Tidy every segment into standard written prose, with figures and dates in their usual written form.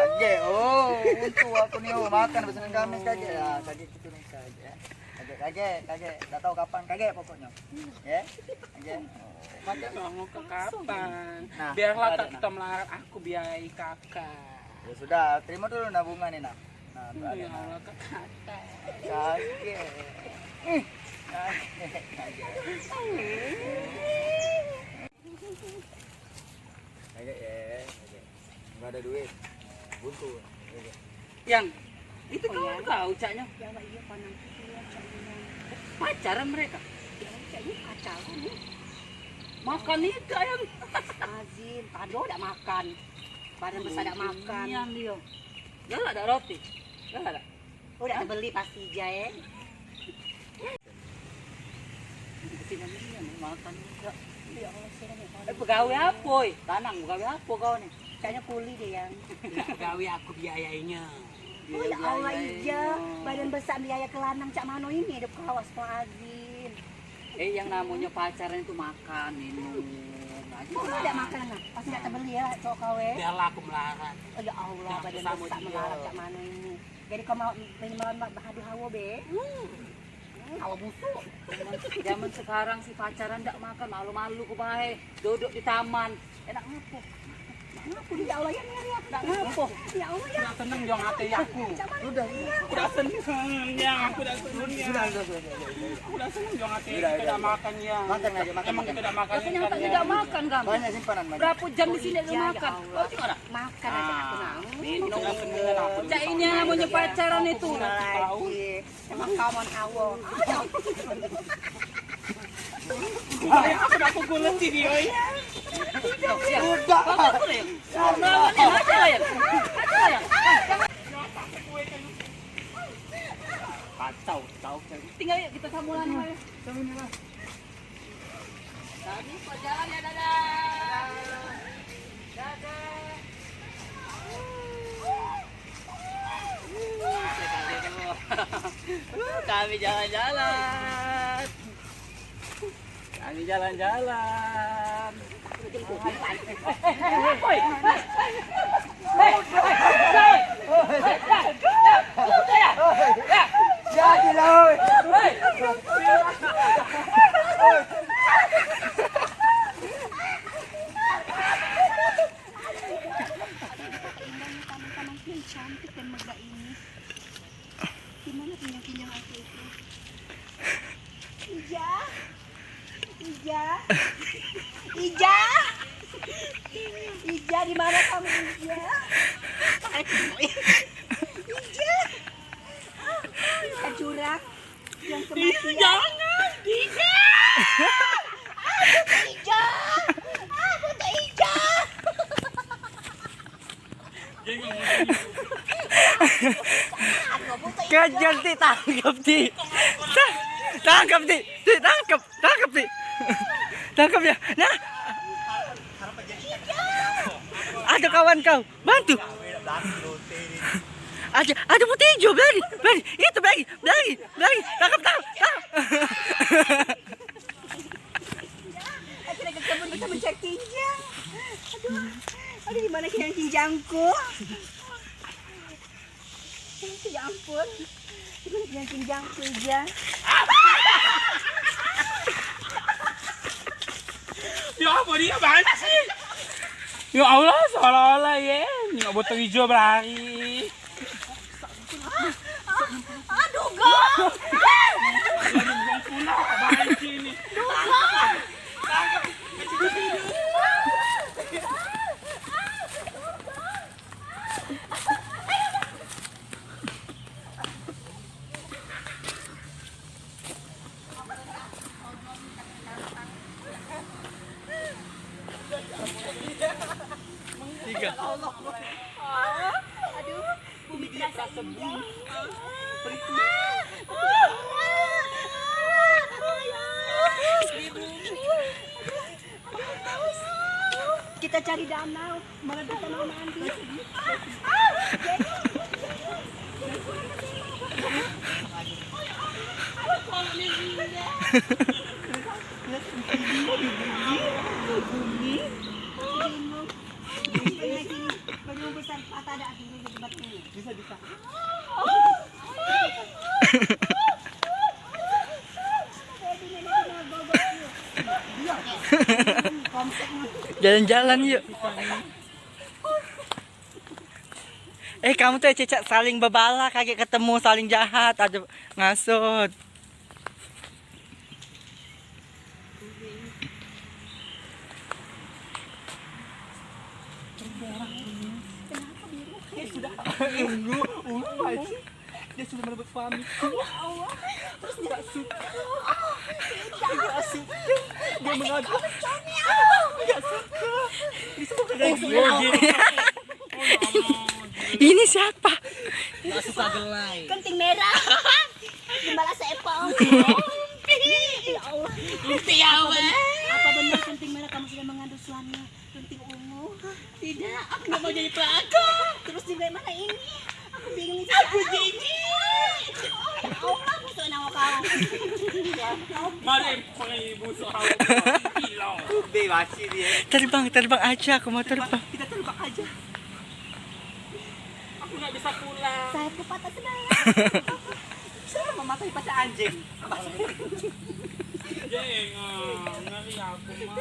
Kaget. Oh, untung aku nih makan pesanan gamis kaget. Ya, kaget gitu nih saja. Kaget. Tak tahu kapan kaget pokoknya. Ya. Kaget. Macam mau ke kapan? Nah, Biarlah ada, tak kita melarang aku biayai kakak. Ya sudah, terima dulu nabungan ini, nak. Nah, tuh ada, Ya nak. Allah ke kakak. Kaget. Kaget. Kaget ya. Kaget. Enggak ada duit. Buntu. Yang itu kawan kau caknya Ya Allah, iya panang dia caknya. pacaran mereka. Ya caknya pacaran nih. Makan itu ayam. Azin, tado udah makan. Badan besar udah makan. Yang dia. Dah ada roti. Dah ada. Udah beli pasti jae. Kesini makan juga. Ya Allah, saya Pegawai apa? Tanang pegawai apa kau nih? Kayaknya kuli deh yang. Pegawai aku biayainya. Oh ya Allah iya, badan besar biaya ke lanang cak mano ini hidup kawas Pak Azin. Yang namanya pacaran itu makan, minum. Kok udah makan nah? Pasti nggak terbeli ya cowok kawe. Biarlah aku melarang. Oh ya Allah, Nah, badan bersama besar dia. melarang cak mano ini. Jadi kau mau malam bahadu hawa be? Hawa busuk. Zaman sekarang si pacaran ndak makan, malu-malu ku bae. Duduk di taman. Enak ngapo? Ngapu ya Allah ya ngeriak. Ndak ngapo? Ya Allah ya. Udah seneng dong hati aku. Sudah. Udah seneng ya, aku udah seneng ya. Sudah. Aku udah seneng dong hati. Udah, Kita udah makan ya. Makan aja, makan. Emang kita udah makan Rasanya kan tak ya. tidak makan kamu. Banyak simpanan banyak. Berapa jam di sini lu Ya makan? Allah. Oh, gimana? Makan aja aku nang. Ini udah seneng aku. Cak ini yang namanya pacaran itu. Lagi. Emang kau mau hawa. Aku udah pukulan si dia ya. Sudah. Kacau, tahu. Tinggal yuk kita sambulan ya. Tadi jalan ya, dadah. Kami jalan-jalan. Kami jalan-jalan. Jadi lah. Taman-taman yang cantik dan megah ini. Gimana pinjang-pinjang aku itu? Ija, di mana kamu Ija? Ija, curang yang kematian. Jangan, Dika. Aku tuh Ija. Kejar ti, tangkap ti. Tangkap ti, tangkap ti. Tangkap ya. Nah. Ada kawan kau, bantu. Ada putih hijau, belagi. Itu belagi. Tangkap. Aku lagi kebun bisa mencari kinjang. Aduh, di mana kinjangku? Ya ampun, itu kinjangku aja. Ya apa dia mana sih? Ya Allah, seolah-olah ya. Nggak botol hijau berlari. Aduh, gong! Aduh, bumi terasa senyum. Kita cari danau, meredah danau mandi. Bumi besar Bisa patah ada dulu di tempat ini. Bisa bisa. Jalan-jalan yuk. Kamu tuh Cecak saling bebala, kaget ketemu saling jahat, ada ngasut. Dia sudah merebut suami. Terus dia suka. Dia mengajak. Ini siapa? Nggak suka gelai. Kenting merah. Dibalas seepong. Ya Allah. Apa benar kenting merah kamu sudah mengandung suami? Kenting ungu? Tidak, aku nggak mau jadi pelakor. Terus gimana ini? Aku bingung ini. Aku jadi. Ya Allah, musuh nama kau. Mari pengen busuk kau. Hilang. Bebasi dia. Terbang aja, aku mau terbang. Kita terbang aja. Aku nggak bisa pulang. Sayapku patah sebelah. Saya mematahi pada anjing. Jeng, ngeri aku mah.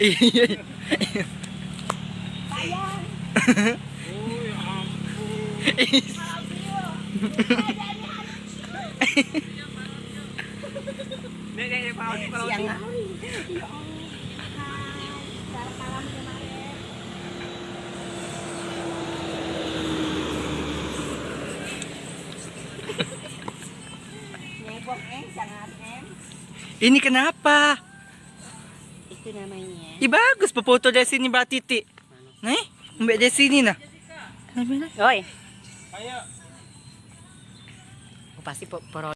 Iya. Sayang. Oh ya ampun. Nek Pak Odi kalau Siang hari. Ya Allah. Hai, selamat malam kemarin. Nyebok sangat Ini kenapa? itu namanya. Ih bagus foto dari sini Mbak Titi. Nih, Mbak dari sini nah. Oi. Ayo. Pasti